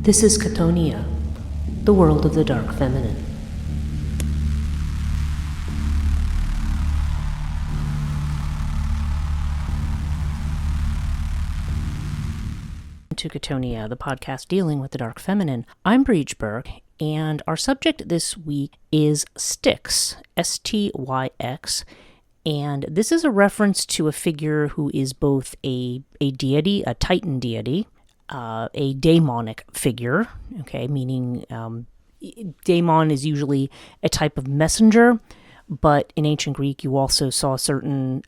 This is Chtonia, the world of the dark feminine. To Chtonia, the podcast dealing with the dark feminine. I'm Breachberg, and our subject this week is Styx, S-T-Y-X, and this is a reference to a figure who is both a deity, a Titan deity, a daimonic figure, okay, meaning daemon is usually a type of messenger, but in ancient Greek you also saw certain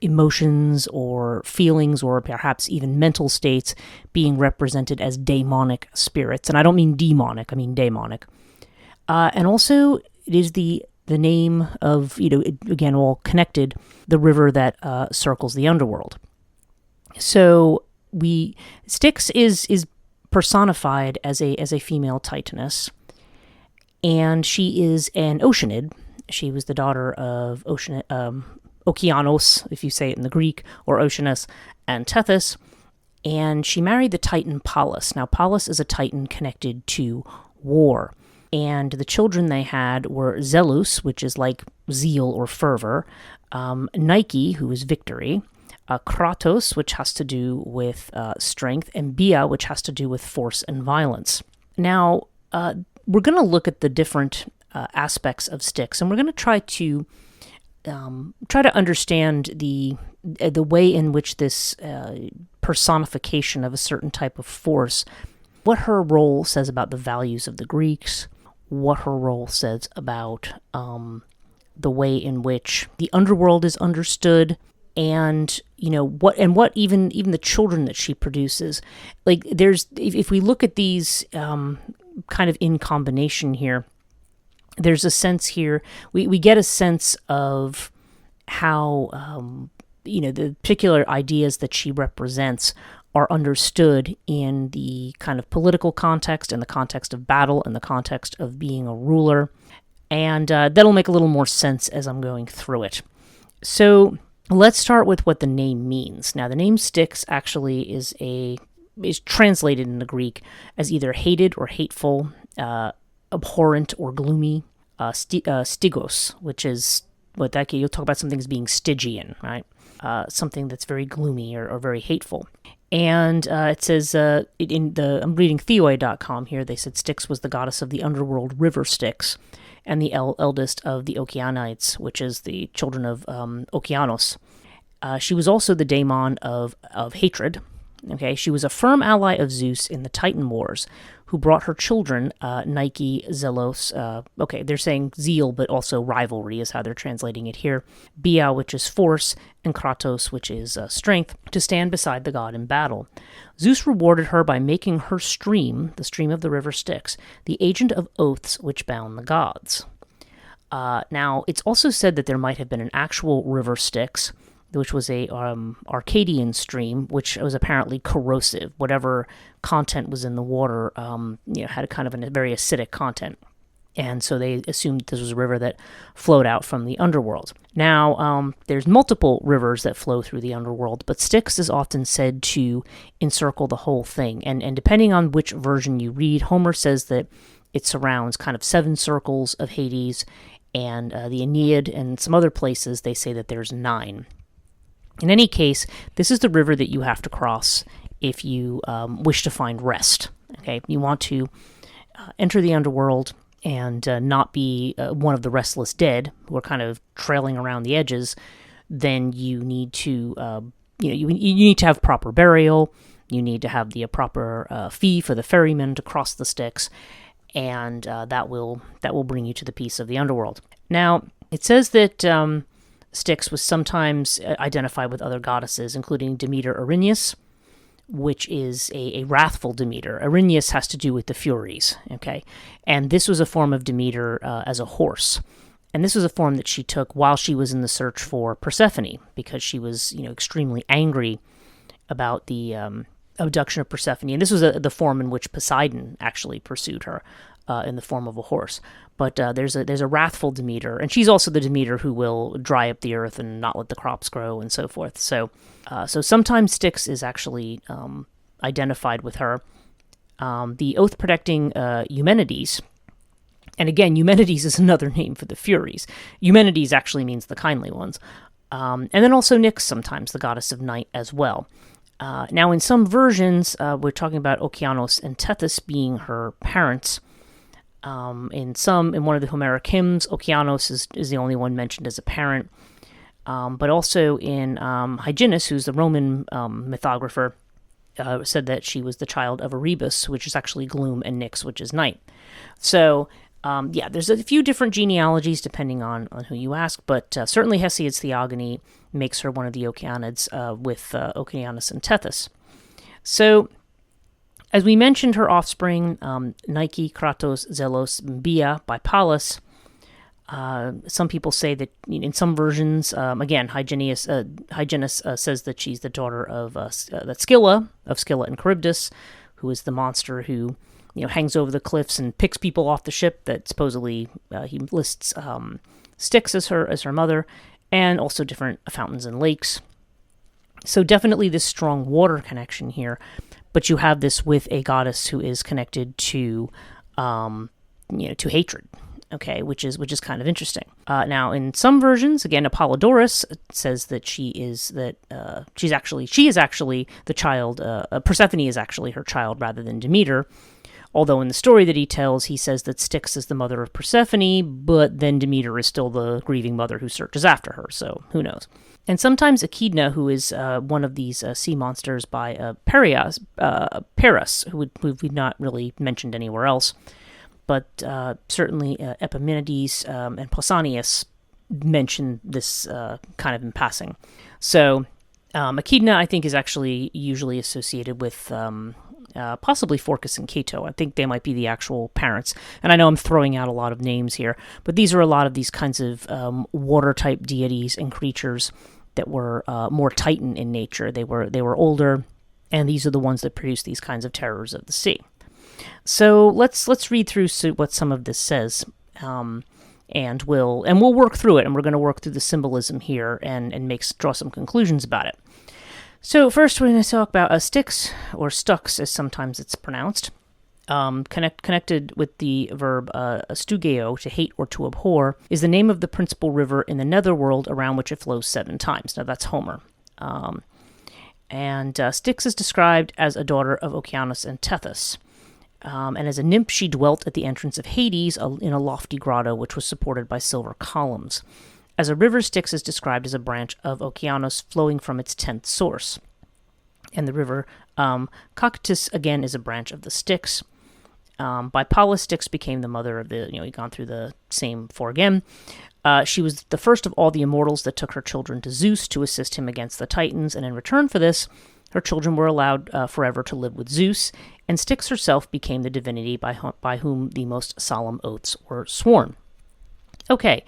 emotions or feelings or perhaps even mental states being represented as daimonic spirits. And I don't mean demonic, I mean daimonic. And also it is the name of, again, all connected, the river that circles the underworld. So Styx is personified as a female Titaness, and she is an Oceanid. She was the daughter of Okeanos, if you say it in the Greek, or Oceanus and Tethys, and she married the Titan Pallas. Now, Pallas is a Titan connected to war, and the children they had were Zeus, which is like zeal or fervor, Nike, who is victory, Kratos, which has to do with strength, and Bia, which has to do with force and violence. Now, we're going to look at the different aspects of Styx, and we're going to try to understand the way in which this personification of a certain type of force, what her role says about the values of the Greeks, what her role says about the way in which the underworld is understood, and what even the children that she produces. Like, if we look at these kind of in combination here, there's a sense here, we get a sense of how, the particular ideas that she represents are understood in the kind of political context, in the context of battle, in the context of being a ruler. And that'll make a little more sense as I'm going through it. So let's start with what the name means. Now, the name Styx actually is translated in the Greek as either hated or hateful, abhorrent or gloomy, stigos, which is what that you'll talk about something as being Stygian, right? Something that's very gloomy or very hateful. And it says, I'm reading Theoi.com here, they said Styx was the goddess of the underworld river Styx, and the eldest of the Okeanites, which is the children of Okeanos. She was also the daemon of hatred. Okay, she was a firm ally of Zeus in the Titan Wars, who brought her children, Nike, Zelos, they're saying zeal, but also rivalry is how they're translating it here, Bia, which is force, and Kratos, which is strength, to stand beside the god in battle. Zeus rewarded her by making her stream, the stream of the river Styx, the agent of oaths which bound the gods. Now, it's also said that there might have been an actual river Styx, which was a Arcadian stream, which was apparently corrosive. Whatever content was in the water, had a kind of a very acidic content. And so they assumed this was a river that flowed out from the underworld. Now, there's multiple rivers that flow through the underworld, but Styx is often said to encircle the whole thing. And depending on which version you read, Homer says that it surrounds kind of 7 circles of Hades, and the Aeneid and some other places, they say that there's 9. In any case, this is the river that you have to cross if you wish to find rest. Okay, you want to enter the underworld and not be one of the restless dead who are kind of trailing around the edges. Then you need to, you need to have proper burial. You need to have the proper fee for the ferryman to cross the Styx, and that will bring you to the peace of the underworld. Now, it says that Styx was sometimes identified with other goddesses, including Demeter Erinyes, which is a wrathful Demeter. Erinyes has to do with the Furies, okay? And this was a form of Demeter as a horse. And this was a form that she took while she was in the search for Persephone, because she was, extremely angry about the abduction of Persephone. And this was the form in which Poseidon actually pursued her, in the form of a horse. But there's a wrathful Demeter, and she's also the Demeter who will dry up the earth and not let the crops grow and so forth. So sometimes Styx is actually identified with her. The oath-protecting Eumenides, and again, Eumenides is another name for the Furies. Eumenides actually means the kindly ones. And then also Nyx, sometimes the goddess of night as well. Now, in some versions, we're talking about Okeanos and Tethys being her parents. In one of the Homeric hymns, Okeanos is the only one mentioned as a parent. But also in Hyginus, who's the Roman mythographer, said that she was the child of Erebus, which is actually gloom, and Nyx, which is night. So, there's a few different genealogies depending on who you ask, but certainly Hesiod's Theogony makes her one of the Okeanids with Okeanos and Tethys. So, as we mentioned, her offspring, Nike, Kratos, Zelos, Mbia by Pallas. Some people say that in some versions, again, Hyginus says that she's the daughter of Scylla and Charybdis, who is the monster who hangs over the cliffs and picks people off the ship. That supposedly he lists Styx as her mother, and also different fountains and lakes. So definitely this strong water connection here, but you have this with a goddess who is connected to to hatred. Okay, which is kind of interesting. Now, in some versions, again, Apollodorus says that she is actually the child. Persephone is actually her child rather than Demeter. Although in the story that he tells, he says that Styx is the mother of Persephone, but then Demeter is still the grieving mother who searches after her. So who knows? And sometimes Echidna, who is one of these sea monsters by Paris, who we've not really mentioned anywhere else. But certainly Epimenides and Pausanias mention this kind of in passing. So Echidna, I think, is actually usually associated with possibly Phorcys and Cato. I think they might be the actual parents. And I know I'm throwing out a lot of names here, but these are a lot of these kinds of water-type deities and creatures that were more Titan in nature. They were older, and these are the ones that produce these kinds of terrors of the sea. So let's read through what some of this says, and we'll work through it, and we're going to work through the symbolism here and draw some conclusions about it. So first, we're going to talk about Styx, or Stux, as sometimes it's pronounced, connected with the verb stugeo, to hate or to abhor, is the name of the principal river in the netherworld around which it flows 7 times. Now that's Homer. And Styx is described as a daughter of Okeanos and Tethys. And as a nymph, she dwelt at the entrance of Hades in a lofty grotto, which was supported by silver columns. As a river, Styx is described as a branch of Okeanos flowing from its 10th source. And the river Cocytus, again, is a branch of the Styx. By Pallas, Styx became the mother of we've gone through the same 4 again. She was the first of all the immortals that took her children to Zeus to assist him against the Titans, and in return for this, her children were allowed forever to live with Zeus, and Styx herself became the divinity by whom the most solemn oaths were sworn. Okay,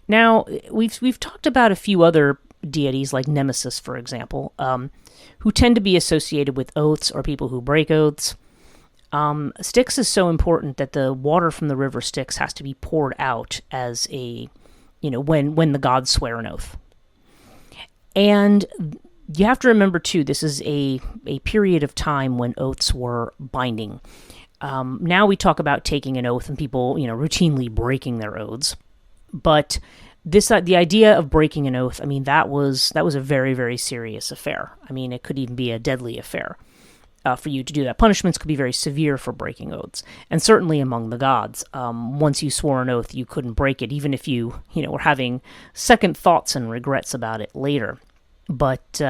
now we've talked about a few other deities like Nemesis, for example, who tend to be associated with oaths or people who break oaths. Styx is so important that the water from the river Styx has to be poured out as when the gods swear an oath. And you have to remember, too, this is a period of time when oaths were binding. Now we talk about taking an oath and people, routinely breaking their oaths. But the idea of breaking an oath, I mean, that was a very, very serious affair. I mean, it could even be a deadly affair for you to do that. Punishments could be very severe for breaking oaths. And certainly among the gods, once you swore an oath, you couldn't break it, even if you were having second thoughts and regrets about it later. But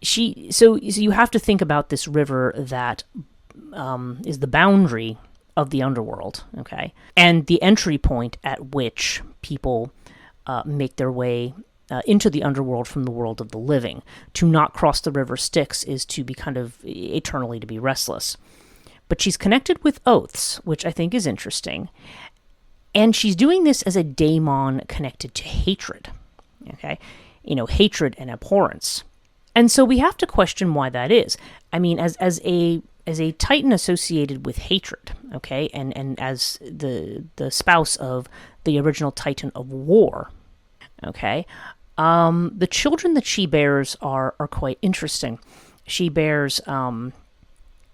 so you have to think about this river that is the boundary of the underworld, okay, and the entry point at which people make their way into the underworld from the world of the living. To not cross the river Styx is to be kind of eternally to be restless. But she's connected with oaths, which I think is interesting, and she's doing this as a daemon connected to hatred, okay. Hatred and abhorrence. And so we have to question why that is. I mean, as a Titan associated with hatred, okay, and as the spouse of the original Titan of war, okay, the children that she bears are quite interesting. She bears,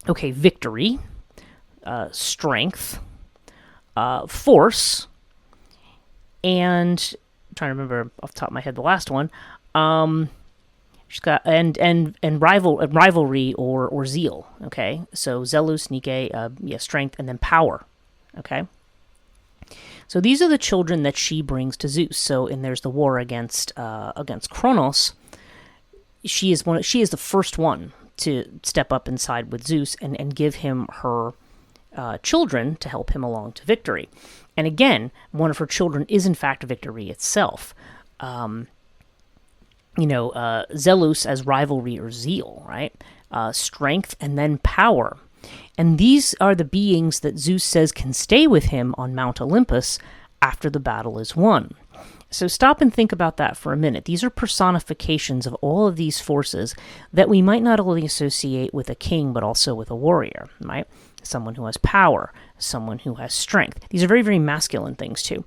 Victory, strength, force, and I'm trying to remember off the top of my head the last one. She's got and rivalry or zeal. Okay, so zealous, Nike, strength, and then power. Okay, so these are the children that she brings to Zeus. So, and there's the war against Kronos. She is the first one to step up and side with Zeus and give him her children to help him along to victory. And again, one of her children is in fact victory itself. Zealous as rivalry or zeal, right? Strength and then power. And these are the beings that Zeus says can stay with him on Mount Olympus after the battle is won. So stop and think about that for a minute. These are personifications of all of these forces that we might not only associate with a king, but also with a warrior, right? Someone who has power, someone who has strength. These are very, very masculine things too.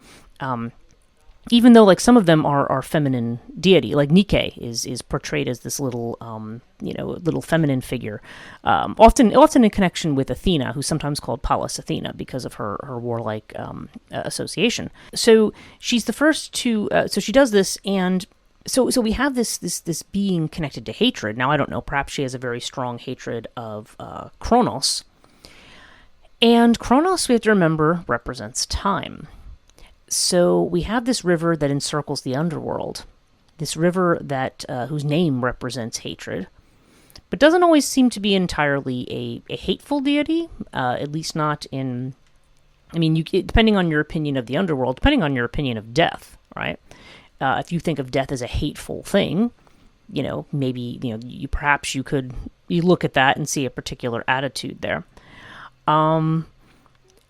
Even though like some of them are feminine deity, like Nike is portrayed as this little, little feminine figure, often in connection with Athena, who's sometimes called Pallas Athena because of her warlike association. So she's the first to, so she does this, and so we have this being connected to hatred. Now I don't know, perhaps she has a very strong hatred of Kronos, and Kronos, we have to remember, represents time. So we have this river that encircles the underworld, this river that whose name represents hatred, but doesn't always seem to be entirely a hateful deity, at least not in, depending on your opinion of the underworld, depending on your opinion of death, right? If you think of death as a hateful thing, maybe, you look at that and see a particular attitude there.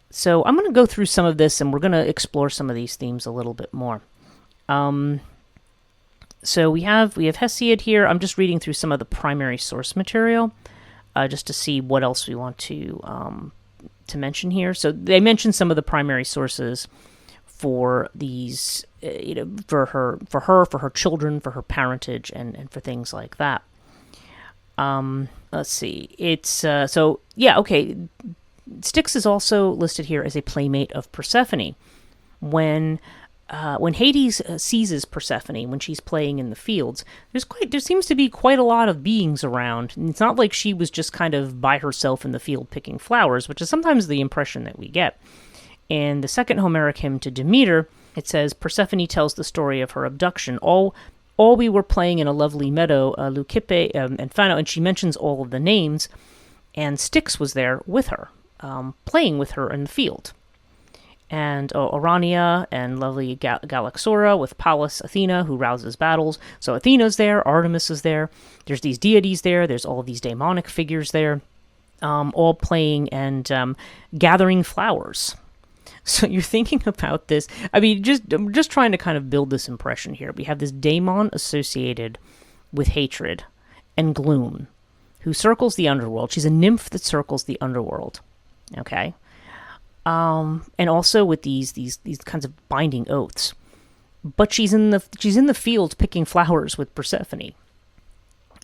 So I'm going to go through some of this, and we're going to explore some of these themes a little bit more. So we have Hesiod here. I'm just reading through some of the primary source material, just to see what else we want to mention here. So they mention some of the primary sources for these, for her children, for her parentage, and for things like that. Let's see. It's okay. Styx is also listed here as a playmate of Persephone. When Hades seizes Persephone when she's playing in the fields, there seems to be quite a lot of beings around. And it's not like she was just kind of by herself in the field picking flowers, which is sometimes the impression that we get. In the second Homeric hymn to Demeter, it says, Persephone tells the story of her abduction. All we were playing in a lovely meadow, Leucippe and Phano, and she mentions all of the names, and Styx was there with her. Playing with her in the field. And Orania and lovely Galaxora with Pallas Athena, who rouses battles. So Athena's there, Artemis is there, there's these deities there, there's all these daimonic figures there, all playing and gathering flowers. So you're thinking about this, I'm just trying to kind of build this impression here. We have this daemon associated with hatred and gloom, who circles the underworld. She's a nymph that circles the underworld. Okay, and also with these kinds of binding oaths, but she's in the field picking flowers with Persephone.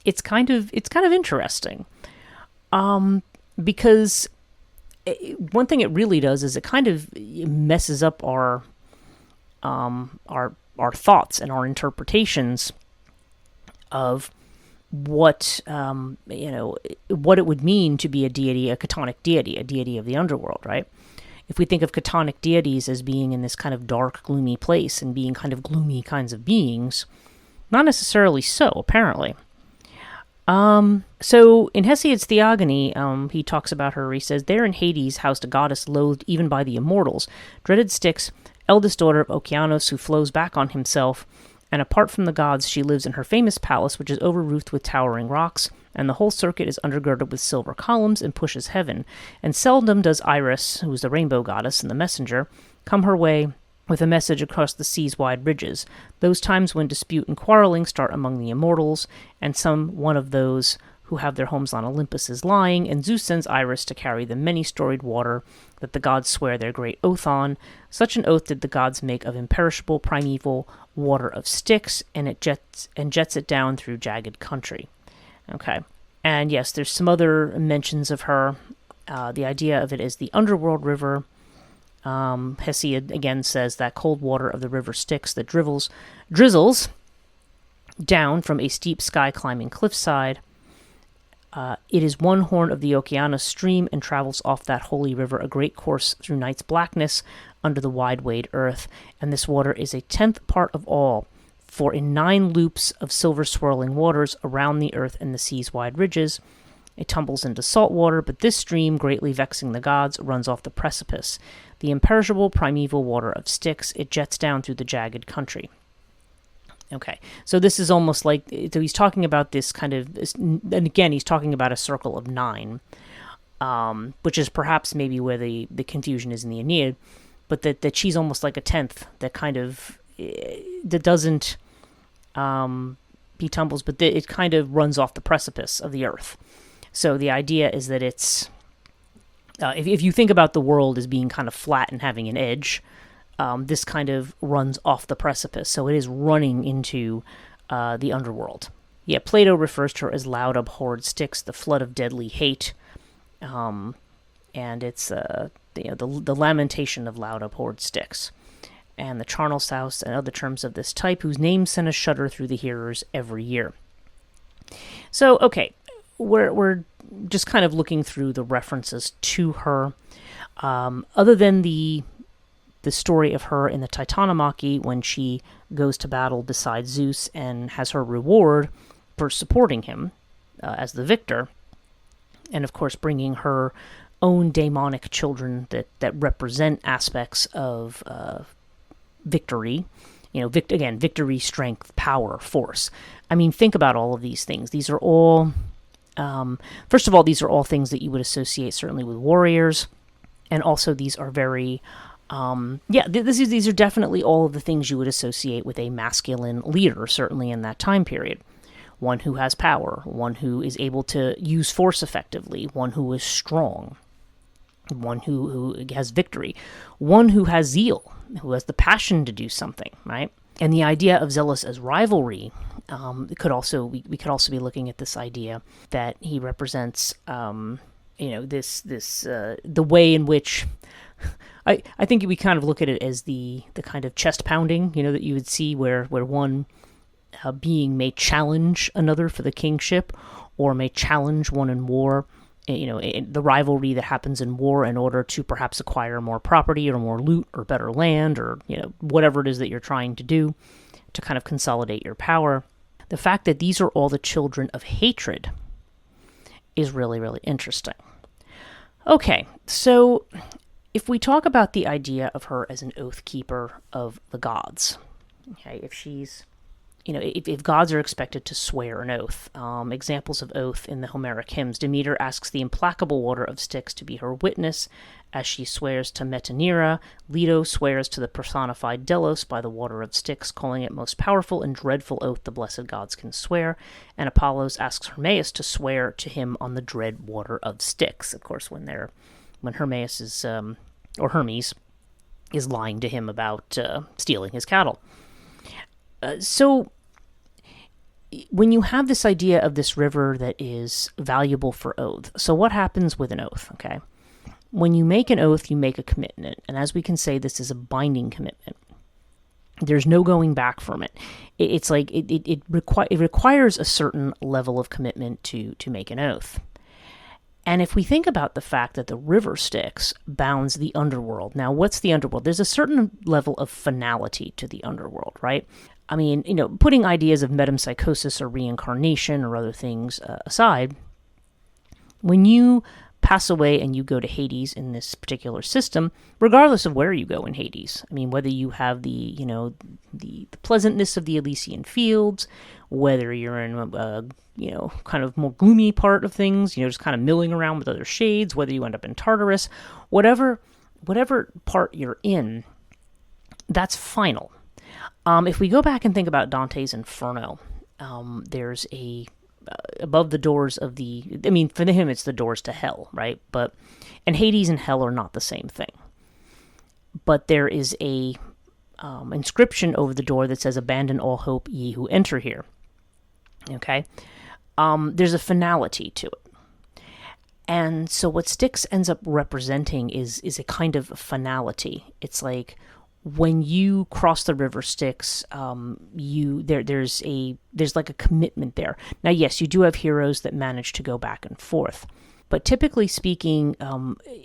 It's kind of interesting, because one thing it really does is it kind of messes up our thoughts and our interpretations of what it would mean to be a deity, a chthonic deity, a deity of the underworld, right? If we think of chthonic deities as being in this kind of dark, gloomy place and being kind of gloomy kinds of beings, not necessarily so, apparently. So in Hesiod's Theogony, he talks about her. He says, there in Hades housed a goddess loathed even by the immortals, dreaded Styx, eldest daughter of Okeanos, who flows back on himself, and apart from the gods, she lives in her famous palace, which is over-roofed with towering rocks, and the whole circuit is undergirded with silver columns and pushes heaven. And seldom does Iris, who is the rainbow goddess and the messenger, come her way with a message across the sea's wide ridges, those times when dispute and quarreling start among the immortals, and some one of those who have their homes on Olympus is lying, and Zeus sends Iris to carry the many-storied water that the gods swear their great oath on. Such an oath did the gods make of imperishable primeval water of Styx, and jets it down through jagged country. Okay. And yes, there's some other mentions of her. The idea of it is the underworld river. Hesiod again says that cold water of the river Styx that drizzles down from a steep sky-climbing cliffside. It is one horn of the Okeanos stream and travels off that holy river a great course through night's blackness under the wide-wayed earth, and this water is a 10th part of all, for in 9 loops of silver swirling waters around the earth and the sea's wide ridges, it tumbles into salt water, but this stream, greatly vexing the gods, runs off the precipice. The imperishable primeval water of Styx, it jets down through the jagged country. Okay, so this is almost like, so he's talking about this kind of, and again, he's talking about a circle of 9, which is perhaps maybe where the confusion is in the Aeneid, but that she's almost like a 10th, that kind of, that doesn't, he tumbles, but it kind of runs off the precipice of the earth. So the idea is that it's, if you think about the world as being kind of flat and having an edge, this kind of runs off the precipice. So it is running into the underworld. Yeah, Plato refers to her as loud, abhorred Styx, the flood of deadly hate. And it's the lamentation of loud, abhorred Styx. And the charnel souse and other terms of this type, whose names send a shudder through the hearers every year. So, okay, we're just kind of looking through the references to her. Other than the story of her in the Titanomachy when she goes to battle beside Zeus and has her reward for supporting him as the victor, and of course bringing her own daimonic children that represent aspects of victory. Victory, strength, power, force. I mean, think about all of these things. These are all, first of all, these are all things that you would associate certainly with warriors, and also these are very, these are definitely all of the things you would associate with a masculine leader, certainly in that time period. One who has power, one who is able to use force effectively, one who is strong, one who has victory, one who has zeal, who has the passion to do something, right? And the idea of Zeus as rivalry, we could also be looking at this idea that he represents, the way in which I think we kind of look at it as the kind of chest pounding, that you would see where one being may challenge another for the kingship, or may challenge one in war. The rivalry that happens in war in order to perhaps acquire more property or more loot or better land, or whatever it is that you're trying to do to kind of consolidate your power. The fact that these are all the children of hatred is really, really interesting. Okay, so if we talk about the idea of her as an oath keeper of the gods, okay, if she's, if gods are expected to swear an oath, examples of oath in the Homeric hymns, Demeter asks the implacable water of Styx to be her witness, as she swears to Metaneira. Leto swears to the personified Delos by the water of Styx, calling it most powerful and dreadful oath the blessed gods can swear, and Apollos asks Hermaeus to swear to him on the dread water of Styx. Of course, when Hermaeus is, or Hermes, is lying to him about stealing his cattle. So when you have this idea of this river that is valuable for oath, so what happens with an oath, okay? When you make an oath, you make a commitment, and as we can say, this is a binding commitment. There's no going back from it. It's like it requires a certain level of commitment to make an oath. And if we think about the fact that the river Styx bounds the underworld, now what's the underworld? There's a certain level of finality to the underworld, right? I mean, putting ideas of metempsychosis or reincarnation or other things aside, when you pass away and you go to Hades in this particular system, regardless of where you go in Hades, I mean, whether you have the pleasantness of the Elysian fields, whether you're in kind of more gloomy part of things, just kind of milling around with other shades, whether you end up in Tartarus, whatever part you're in, that's final. If we go back and think about Dante's Inferno, there's above the doors of for him it's the doors to hell, right? And Hades and hell are not the same thing. But there is a inscription over the door that says, "Abandon all hope, ye who enter here." Okay? There's a finality to it. And so what Styx ends up representing is a kind of finality. It's like when you cross the river Styx, there's like a commitment there. Now, yes, you do have heroes that manage to go back and forth, but typically speaking,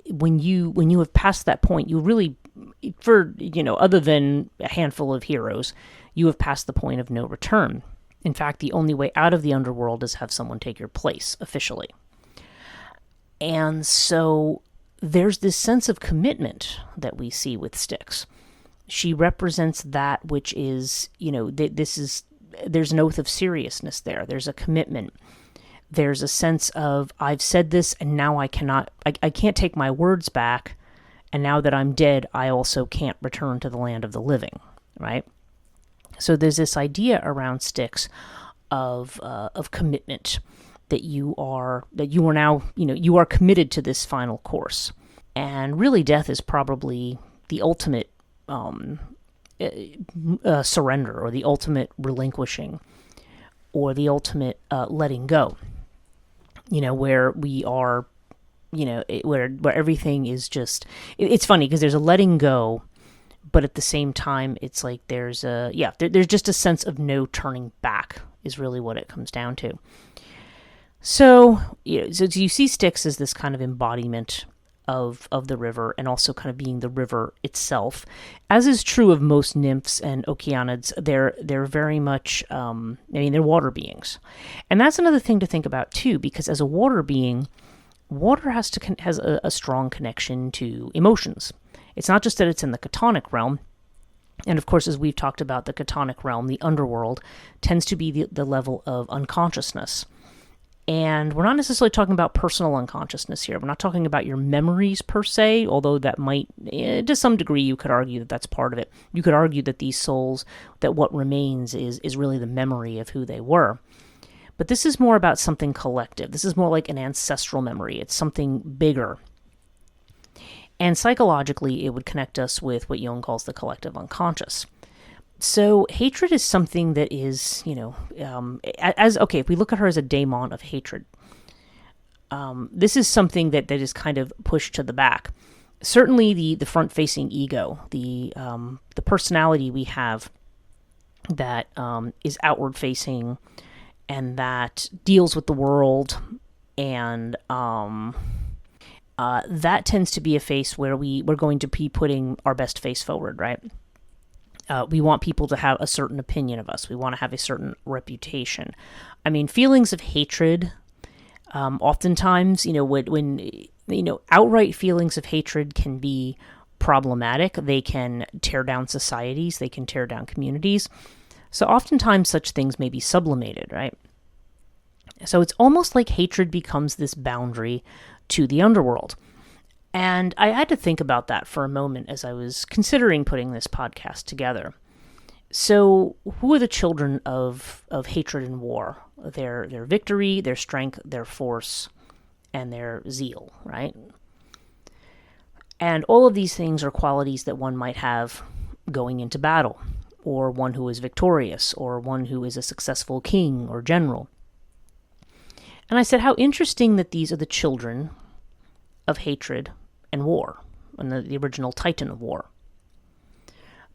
when you have passed that point, you really, for other than a handful of heroes, you have passed the point of no return. In fact, the only way out of the underworld is have someone take your place officially. And so there's this sense of commitment that we see with Styx. She represents that which is, there's an oath of seriousness there. There's a commitment. There's a sense of, I've said this and now I can't take my words back. And now that I'm dead, I also can't return to the land of the living, right? So there's this idea around Styx of commitment. That you are now, you are committed to this final course. And really death is probably the ultimate surrender, or the ultimate relinquishing, or the ultimate letting go, where we are, where everything is just, it's funny because there's a letting go, but at the same time, it's like there's there's just a sense of no turning back is really what it comes down to. So you see Styx as this kind of embodiment of the river, and also kind of being the river itself, as is true of most nymphs and okeanids. They're very much, they're water beings, and that's another thing to think about too, because as a water being, water has a strong connection to emotions. It's not just that it's in the catonic realm. And of course, as we've talked about, the catonic realm, the underworld, tends to be the level of unconsciousness. And we're not necessarily talking about personal unconsciousness here. We're not talking about your memories per se, although that might, to some degree, you could argue that that's part of it. You could argue that these souls, that what remains is really the memory of who they were. But this is more about something collective. This is more like an ancestral memory. It's something bigger. And psychologically, it would connect us with what Jung calls the collective unconscious. So hatred is something that is, if we look at her as a daemon of hatred, this is something that is kind of pushed to the back. Certainly the front-facing ego, the personality we have that is outward-facing and that deals with the world, and that tends to be a face where we're going to be putting our best face forward, right? We want people to have a certain opinion of us. We want to have a certain reputation. I mean, feelings of hatred, oftentimes, when outright feelings of hatred can be problematic. They can tear down societies. They can tear down communities. So oftentimes such things may be sublimated, right? So it's almost like hatred becomes this boundary to the underworld. And I had to think about that for a moment as I was considering putting this podcast together. So who are the children of hatred and war? Their victory, their strength, their force, and their zeal, right? And all of these things are qualities that one might have going into battle, or one who is victorious, or one who is a successful king or general. And I said, how interesting that these are the children of hatred and war, and the original Titan of war.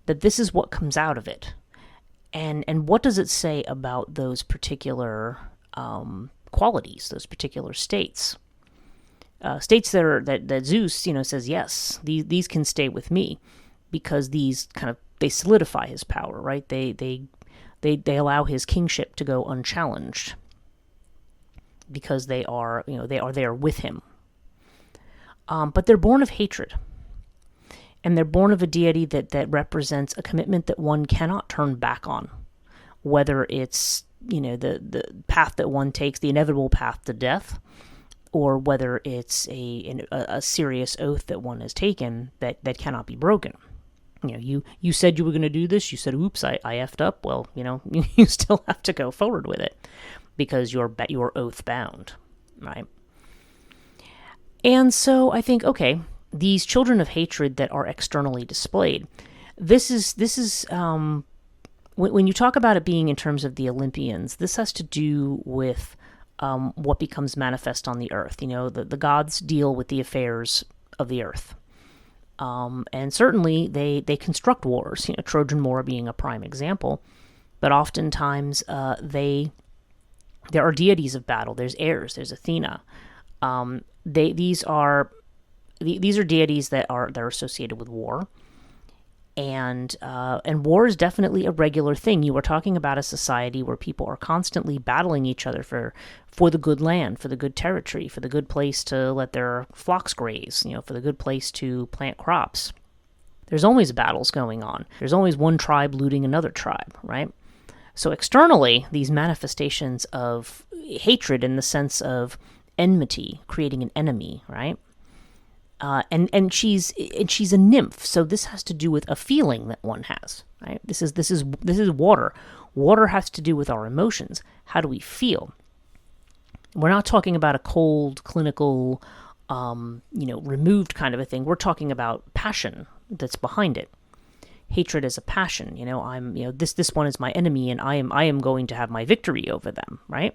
That this is what comes out of it. And what does it say about those particular qualities, those particular states? States that Zeus, says, yes, these can stay with me, because these they solidify his power, right? They allow his kingship to go unchallenged, because they are there with him. But they're born of hatred. And they're born of a deity that represents a commitment that one cannot turn back on. Whether it's, the path that one takes, the inevitable path to death, or whether it's a serious oath that one has taken that cannot be broken. You said you were going to do this. You said, oops, I effed up. Well, you still have to go forward with it, because you're oath bound, right? And so I think, okay, these children of hatred that are externally displayed, this is when you talk about it being in terms of the Olympians, this has to do with what becomes manifest on the earth. The gods deal with the affairs of the earth. And certainly they construct wars, Trojan War being a prime example. But oftentimes there are deities of battle. There's Ares, there's Athena. These are deities that are associated with war. And war is definitely a regular thing. You are talking about a society where people are constantly battling each other for the good land, for the good territory, for the good place to let their flocks graze, for the good place to plant crops. There's always battles going on. There's always one tribe looting another tribe, right? So externally, these manifestations of hatred in the sense of enmity, creating an enemy, right? And she's a nymph, so this has to do with a feeling that one has, right? This is water. Water has to do with our emotions. How do we feel? We're not talking about a cold, clinical, removed kind of a thing. We're talking about passion that's behind it. Hatred is a passion. This one is my enemy, and I am going to have my victory over them, right?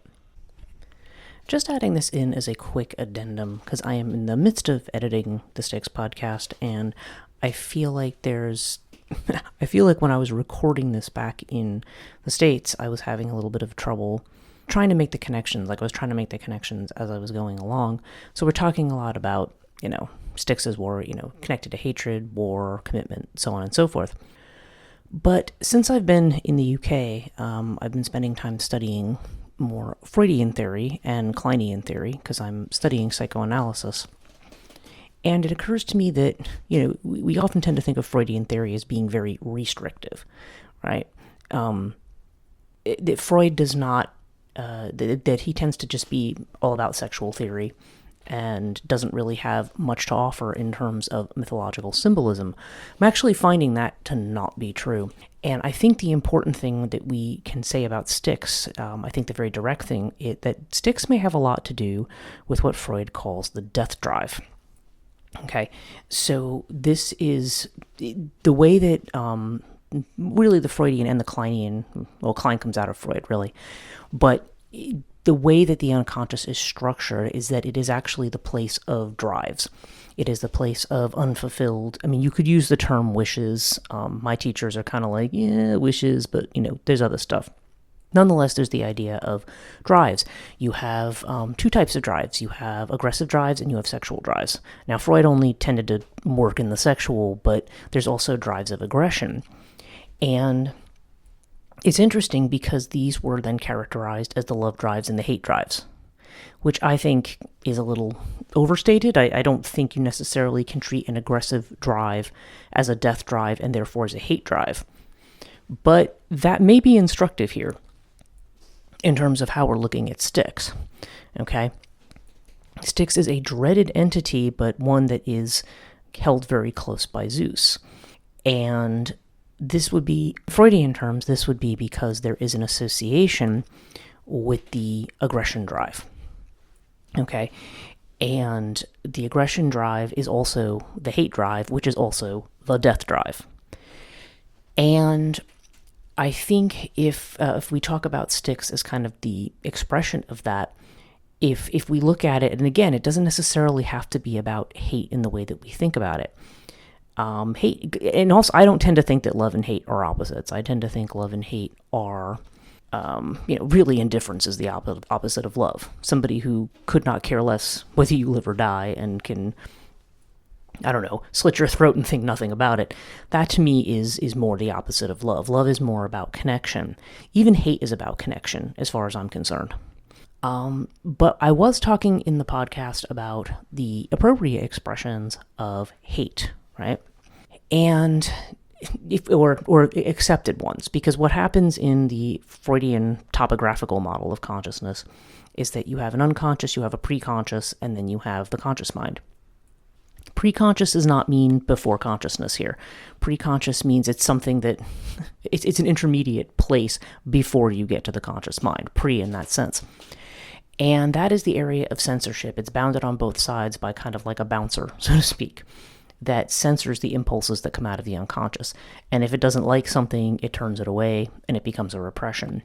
Just adding this in as a quick addendum, because I am in the midst of editing the Styx podcast, and I feel like when I was recording this back in the States, I was having a little bit of trouble trying to make the connections. Like, I was trying to make the connections as I was going along. So we're talking a lot about, Styx's war, connected to hatred, war, commitment, so on and so forth. But since I've been in the UK, I've been spending time studying more Freudian theory and Kleinian theory, because I'm studying psychoanalysis. And it occurs to me that, we often tend to think of Freudian theory as being very restrictive, right? That Freud does not, that he tends to just be all about sexual theory and doesn't really have much to offer in terms of mythological symbolism. I'm actually finding that to not be true. And I think the important thing that we can say about Styx, I think the very direct thing, that Styx may have a lot to do with what Freud calls the death drive. Okay, so this is the way that really the Freudian and the Kleinian, well, Klein comes out of Freud, really, but the way that the unconscious is structured is that it is actually the place of drives. It is the place of unfulfilled. I mean, you could use the term wishes. My teachers are kind of like, yeah, wishes, but, there's other stuff. Nonetheless, there's the idea of drives. You have two types of drives. You have aggressive drives and you have sexual drives. Now, Freud only tended to work in the sexual, but there's also drives of aggression. And it's interesting because these were then characterized as the love drives and the hate drives, which I think is a little overstated. I don't think you necessarily can treat an aggressive drive as a death drive and therefore as a hate drive. But that may be instructive here in terms of how we're looking at Styx, okay? Styx is a dreaded entity, but one that is held very close by Zeus. And this would be, Freudian terms, this would be because there is an association with the aggression drive. Okay? And the aggression drive is also the hate drive, which is also the death drive. And I think if we talk about Styx as kind of the expression of that, if we look at it, and again, it doesn't necessarily have to be about hate in the way that we think about it. Hate, and also I don't tend to think that love and hate are opposites. I tend to think love and hate are, really indifference is the opposite of love. Somebody who could not care less whether you live or die and can, slit your throat and think nothing about it. That to me is more the opposite of love. Love is more about connection. Even hate is about connection, as far as I'm concerned. But I was talking in the podcast about the appropriate expressions of hate, right? And or accepted ones, because what happens in the Freudian topographical model of consciousness is that you have an unconscious, you have a preconscious, and then you have the conscious mind. Preconscious does not mean before consciousness here. Preconscious means it's something that, it's an intermediate place before you get to the conscious mind, pre in that sense. And that is the area of censorship. It's bounded on both sides by kind of like a bouncer, so to speak, that censors the impulses that come out of the unconscious. And if it doesn't like something, it turns it away, and it becomes a repression.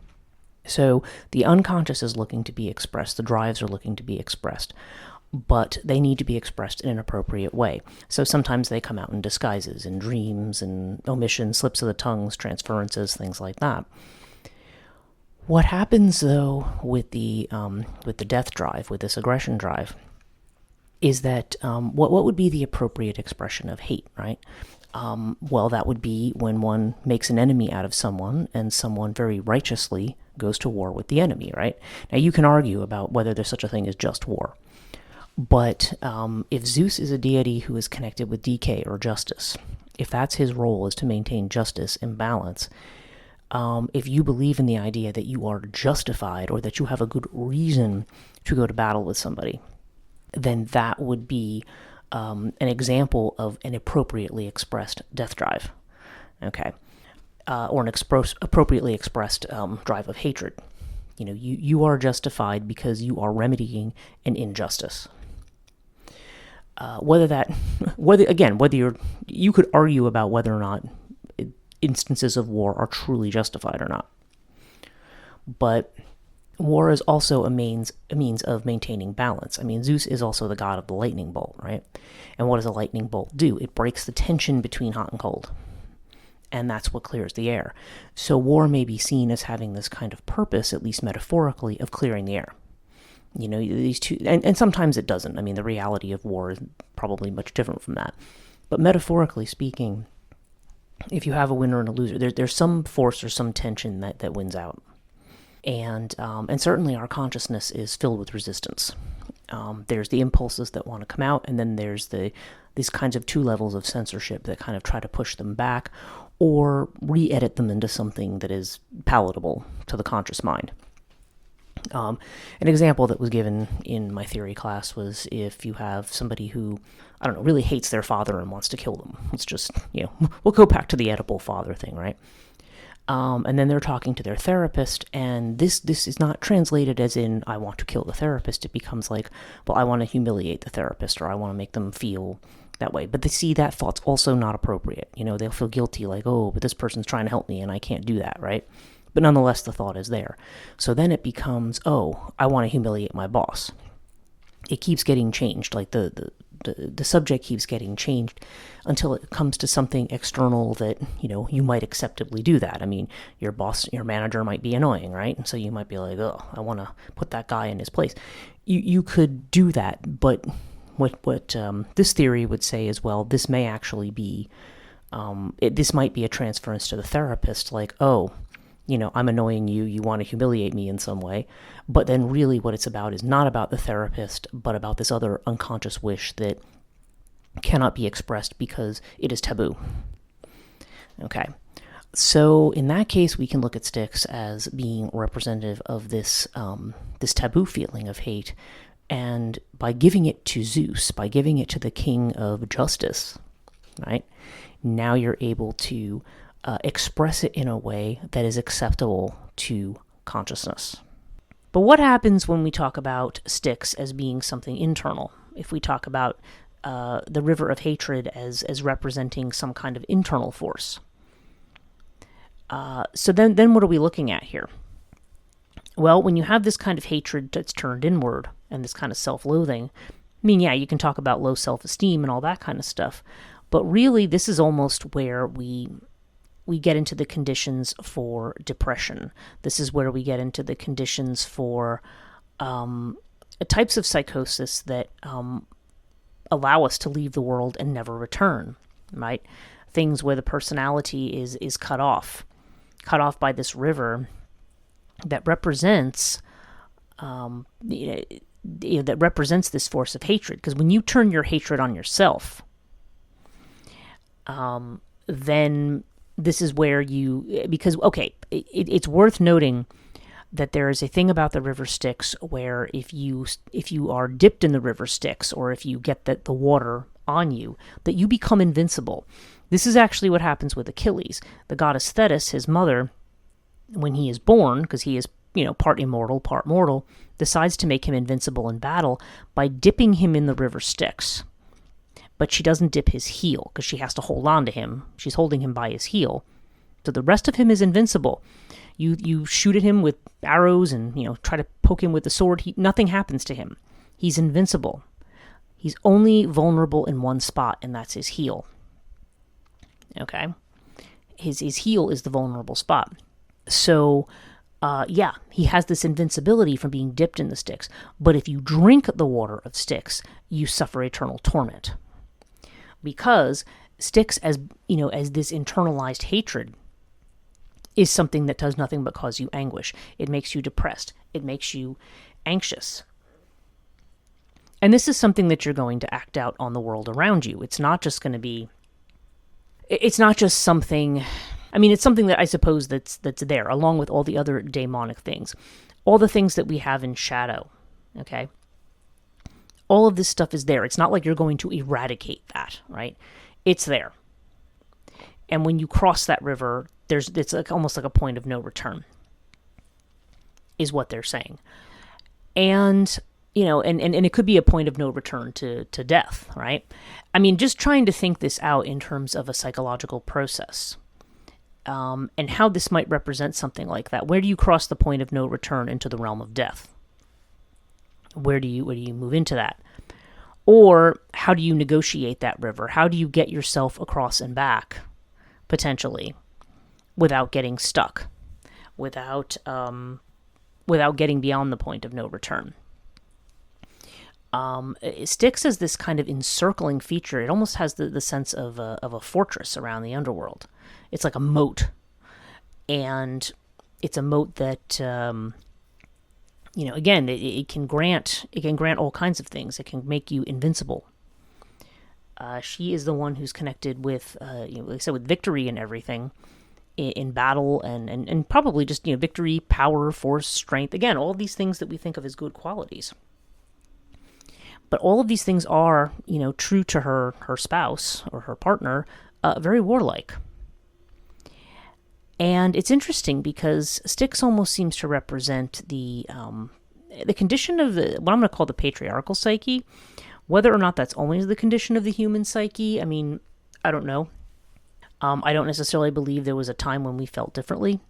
So the unconscious is looking to be expressed, the drives are looking to be expressed, but they need to be expressed in an appropriate way. So sometimes they come out in disguises, in dreams, and omissions, slips of the tongues, transferences, things like that. What happens, though, with the death drive, with this aggression drive, is that what would be the appropriate expression of hate, right? Well, that would be when one makes an enemy out of someone, and someone very righteously goes to war with the enemy, right? Now, you can argue about whether there's such a thing as just war. But if Zeus is a deity who is connected with decay or justice, if that's his role, is to maintain justice and balance, if you believe in the idea that you are justified or that you have a good reason to go to battle with somebody, then that would be an example of an appropriately expressed death drive, okay, or an appropriately expressed drive of hatred. You know, you are justified because you are remedying an injustice. Whether you could argue about whether or not instances of war are truly justified or not. But war is also a means of maintaining balance. I mean, Zeus is also the god of the lightning bolt, right? And what does a lightning bolt do? It breaks the tension between hot and cold. And that's what clears the air. So war may be seen as having this kind of purpose, at least metaphorically, of clearing the air. You know, these two, and sometimes it doesn't. I mean, the reality of war is probably much different from that. But metaphorically speaking, if you have a winner and a loser, there's some force or some tension that wins out. And certainly our consciousness is filled with resistance. There's the impulses that want to come out, and then there's these kinds of two levels of censorship that kind of try to push them back or re-edit them into something that is palatable to the conscious mind. An example that was given in my theory class was if you have somebody who, I don't know, really hates their father and wants to kill them. It's just, we'll go back to the Oedipal father thing, right? And then they're talking to their therapist, and this is not translated as in, I want to kill the therapist. It becomes like, well, I want to humiliate the therapist, or I want to make them feel that way. But they see that thought's also not appropriate. They'll feel guilty, like, oh, but this person's trying to help me, and I can't do that, right? But nonetheless, the thought is there. So then it becomes, oh, I want to humiliate my boss. It keeps getting changed, like the subject keeps getting changed until it comes to something external that, you might acceptably do that. I mean, your boss, your manager might be annoying, right? And so you might be like, oh, I want to put that guy in his place. You could do that, but what this theory would say is, well, this may actually be, this might be a transference to the therapist, like, oh, I'm annoying you, you want to humiliate me in some way. But then really what it's about is not about the therapist, but about this other unconscious wish that cannot be expressed because it is taboo. Okay. So in that case, we can look at Styx as being representative of this taboo feeling of hate. And by giving it to Zeus, by giving it to the king of justice, right, now you're able to express it in a way that is acceptable to consciousness. But what happens when we talk about Styx as being something internal? If we talk about the river of hatred as representing some kind of internal force. So then what are we looking at here? Well, when you have this kind of hatred that's turned inward and this kind of self-loathing, I mean, yeah, you can talk about low self-esteem and all that kind of stuff, but really this is almost where we get into the conditions for depression. This is where we get into the conditions for types of psychosis that allow us to leave the world and never return, right? Things where the personality is cut off by this river that represents that represents this force of hatred. Because when you turn your hatred on yourself, then this is where it's worth noting that there is a thing about the river Styx where if you are dipped in the river Styx, or if you get the water on you, that you become invincible. This is actually what happens with Achilles. The goddess Thetis, his mother, when he is born, because he is part immortal, part mortal, decides to make him invincible in battle by dipping him in the river Styx. But she doesn't dip his heel because she has to hold on to him. She's holding him by his heel. So the rest of him is invincible. You shoot at him with arrows and, try to poke him with the sword. Nothing happens to him. He's invincible. He's only vulnerable in one spot, and that's his heel. Okay? His heel is the vulnerable spot. So, he has this invincibility from being dipped in the Styx. But if you drink the water of Styx, you suffer eternal torment. Because Styx, as this internalized hatred, is something that does nothing but cause you anguish. It makes you depressed. It makes you anxious. And this is something that you're going to act out on the world around you. It's not just going to be... It's not just something... it's something that I suppose that's there, along with all the other daimonic things. All the things that we have in shadow, okay? All of this stuff is there. It's not like you're going to eradicate that, right? It's there. And when you cross that river, it's almost like a point of no return, is what they're saying. And... and it could be a point of no return to death, right? Just trying to think this out in terms of a psychological process, and how this might represent something like that. Where do you cross the point of no return into the realm of death? Where do you move into that? Or how do you negotiate that river? How do you get yourself across and back, potentially, without getting stuck, without getting beyond the point of no return? Styx has this kind of encircling feature. It almost has the sense of a fortress around the underworld. It's like a moat. And it's a moat that, again, it can grant all kinds of things. It can make you invincible. She is the one who's connected with, like I said, with victory and everything in battle and probably just, victory, power, force, strength. Again, all these things that we think of as good qualities. But all of these things are, true to her spouse or her partner, very warlike. And it's interesting because Styx almost seems to represent the condition of what I'm going to call the patriarchal psyche. Whether or not that's always the condition of the human psyche, I don't know. I don't necessarily believe there was a time when we felt differently.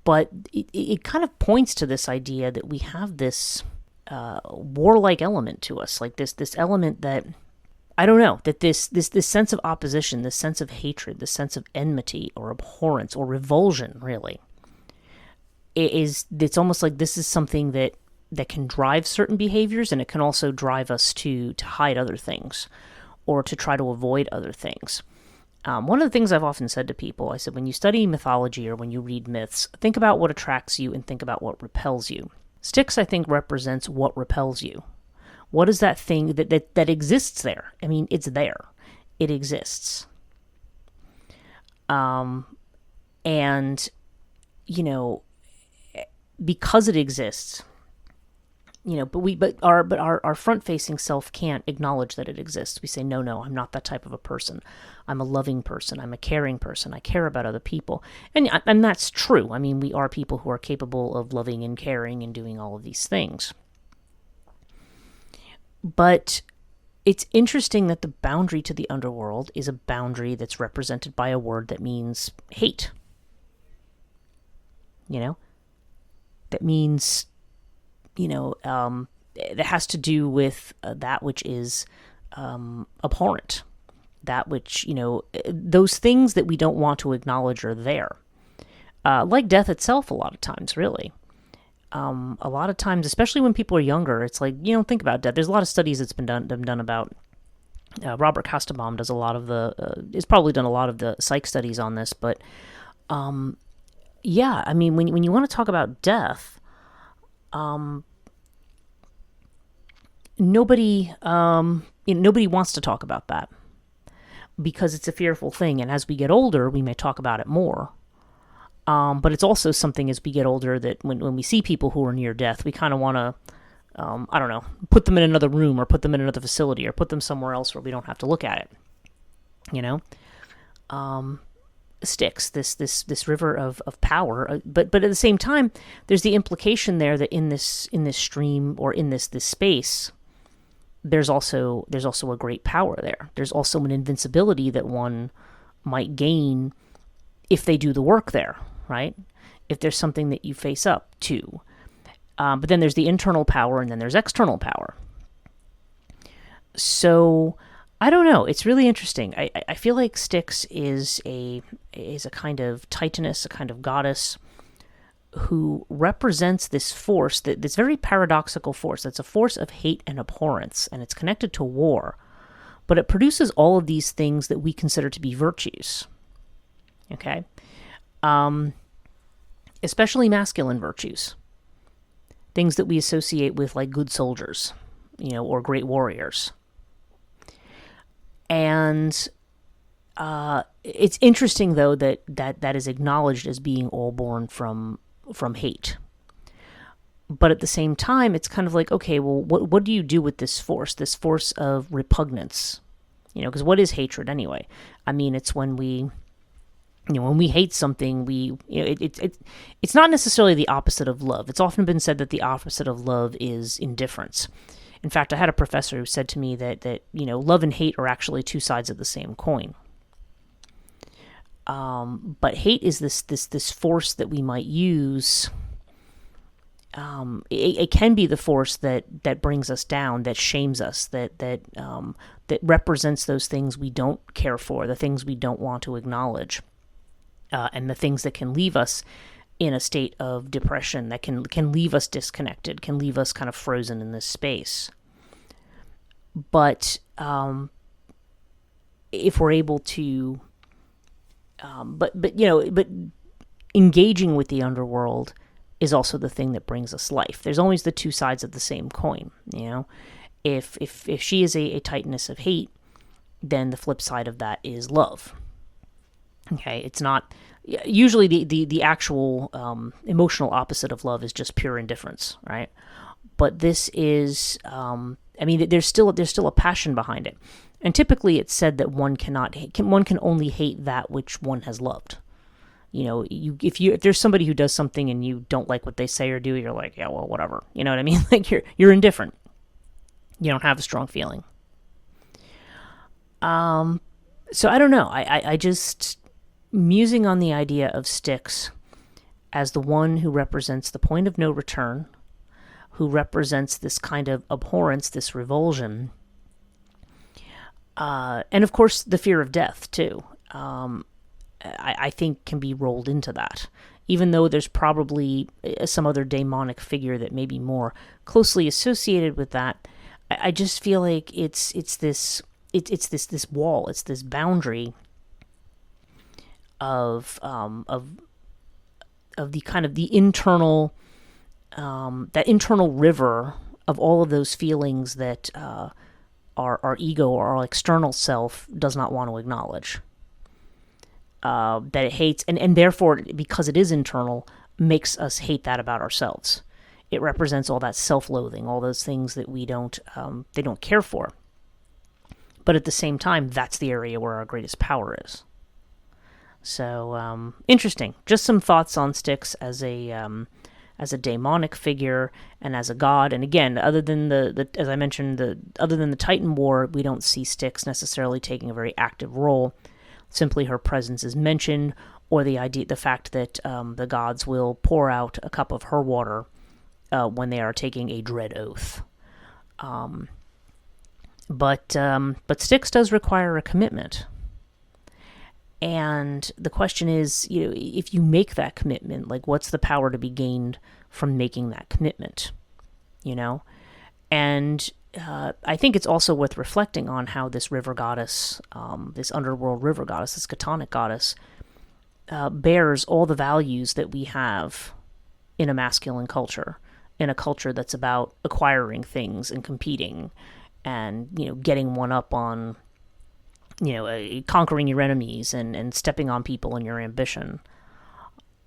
But it kind of points to this idea that we have this... warlike element to us, like this element that, I don't know, that this sense of opposition, this sense of hatred, this sense of enmity or abhorrence or revulsion, really, it's almost like this is something that can drive certain behaviors, and it can also drive us to hide other things or to try to avoid other things. One of the things I've often said to people, I said, when you study mythology or when you read myths, think about what attracts you and think about what repels you. Styx, I think, represents what repels you. What is that thing that exists there? It's there. It exists. And, because it exists, but our front-facing self can't acknowledge that it exists. We say, no, I'm not that type of a person. I'm a loving person. I'm a caring person. I care about other people. And that's true. We are people who are capable of loving and caring and doing all of these things. But it's interesting that the boundary to the underworld is a boundary that's represented by a word that means hate. That means... that has to do with that which is abhorrent, that which, those things that we don't want to acknowledge are there. Like death itself a lot of times, really. A lot of times, especially when people are younger, it's like, think about death. There's a lot of studies that's been done about, Robert Kostenbaum does a lot of has probably done a lot of the psych studies on this, but, when you want to talk about death, nobody wants to talk about that because it's a fearful thing. And as we get older, we may talk about it more. But it's also something as we get older that when we see people who are near death, we kind of want to, put them in another room or put them in another facility or put them somewhere else where we don't have to look at it. Styx, this river of power, but at the same time, there's the implication there that in this stream or in this space, there's also a great power there. There's also an invincibility that one might gain if they do the work there, right? if there's something that you face up to. But then there's the internal power, and then there's external power. So I don't know. It's really interesting. I feel like Styx is a kind of titaness, a kind of goddess who represents this force, this very paradoxical force. That's a force of hate and abhorrence, and it's connected to war. But it produces all of these things that we consider to be virtues. Okay? Especially masculine virtues. Things that we associate with, like, good soldiers, or great warriors. And it's interesting, though, that is acknowledged as being all born from hate. But at the same time, it's kind of like, okay, well, what do you do with this force of repugnance? Because what is hatred anyway? I mean, it's when we hate something, it's not necessarily the opposite of love. It's often been said that the opposite of love is indifference. In fact, I had a professor who said to me that love and hate are actually two sides of the same coin. But hate is this force that we might use. It can be the force that brings us down, that shames us, that represents those things we don't care for, the things we don't want to acknowledge, and the things that can leave us in a state of depression, that can leave us disconnected, can leave us kind of frozen in this space. But if we're able to, but engaging with the underworld is also the thing that brings us life. There's always the two sides of the same coin. If she is a titaness of hate, then the flip side of that is love. Okay, it's not usually the actual emotional opposite of love is just pure indifference, right? But this is, there's still a passion behind it, and typically it's said that one can only hate that which one has loved. If there's somebody who does something and you don't like what they say or do, you're like, yeah, well, whatever. You know what I mean? Like you're indifferent. You don't have a strong feeling. So I don't know. I just musing on the idea of Styx as the one who represents the point of no return, who represents this kind of abhorrence, this revulsion, and of course the fear of death too. I think can be rolled into that, even though there's probably some other daimonic figure that may be more closely associated with that. I just feel like it's this wall, it's this boundary of the kind of the internal that internal river of all of those feelings that our ego or our external self does not want to acknowledge. That it hates, and therefore, because it is internal, makes us hate that about ourselves. It represents all that self-loathing, all those things that they don't care for. But at the same time, that's the area where our greatest power is. So, interesting. Just some thoughts on Styx as a daimonic figure and as a god. And again, other than as I mentioned, other than the Titan War, we don't see Styx necessarily taking a very active role. Simply her presence is mentioned, or the fact that the gods will pour out a cup of her water when they are taking a dread oath. But Styx does require a commitment. And the question is, if you make that commitment, like, what's the power to be gained from making that commitment? And I think it's also worth reflecting on how this river goddess, this underworld river goddess, this chthonic goddess, bears all the values that we have in a masculine culture, in a culture that's about acquiring things and competing and, getting one up on, conquering your enemies and stepping on people in your ambition.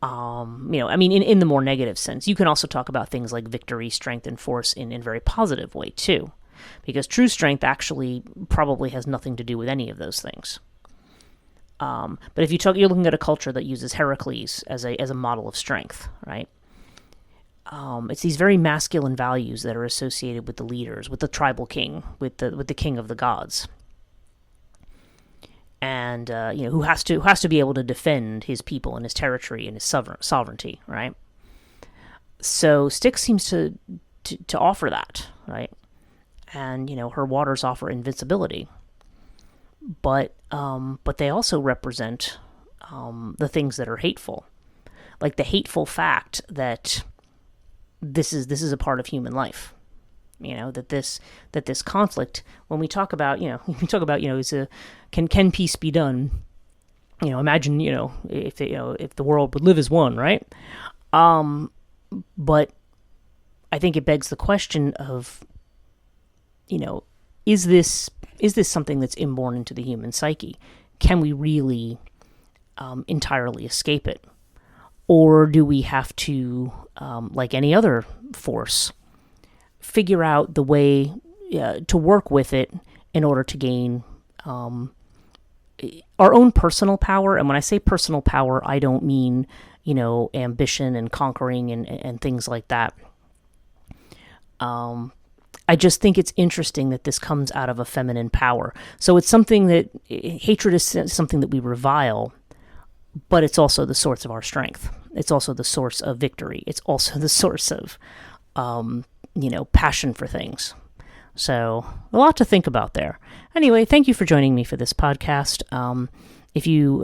In the more negative sense. You can also talk about things like victory, strength, and force in a very positive way too, because true strength actually probably has nothing to do with any of those things. But if you're looking at a culture that uses Heracles as a model of strength, right? It's these very masculine values that are associated with the leaders, with the tribal king, with the king of the gods. and who has to be able to defend his people and his territory and his sovereignty, right? So Styx seems to offer that, right? And her waters offer invincibility, but they also represent the things that are hateful, like the hateful fact that this is a part of human life. That this conflict, when we talk about, can peace be done? Imagine, if the world would live as one, right? But I think it begs the question of, is this something that's inborn into the human psyche? Can we really entirely escape it? Or do we have to, like any other force, figure out the way to work with it in order to gain our own personal power? And when I say personal power, I don't mean, ambition and conquering and things like that. I just think it's interesting that this comes out of a feminine power. So it's something that, hatred is something that we revile, but it's also the source of our strength. It's also the source of victory. It's also the source of, passion for things. So a lot to think about there. Anyway, thank you for joining me for this podcast. If you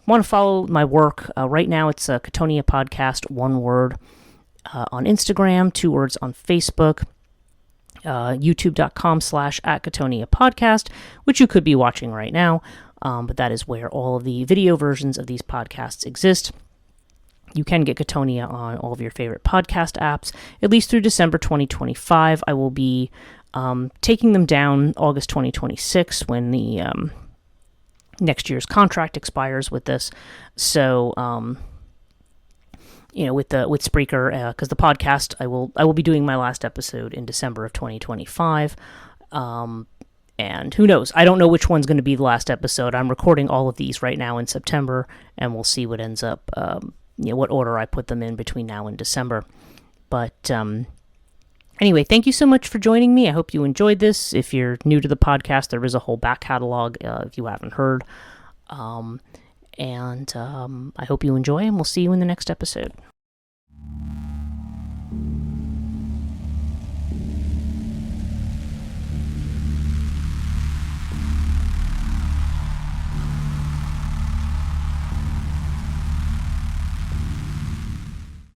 want to follow my work, right now it's a Catonia Podcast, one word, on Instagram, 2 words on Facebook, youtube.com/@Catonia Podcast, which you could be watching right now. But that is where all of the video versions of these podcasts exist. You can get Catonia on all of your favorite podcast apps, at least through December 2025. I will be taking them down August 2026 when the next year's contract expires with this. So, with Spreaker, because the podcast, I will be doing my last episode in December of 2025. And who knows? I don't know which one's going to be the last episode. I'm recording all of these right now in September, and we'll see what ends up, what order I put them in between now and December. But anyway, thank you so much for joining me. I hope you enjoyed this. If you're new to the podcast, there is a whole back catalog if you haven't heard. And I hope you enjoy, and we'll see you in the next episode.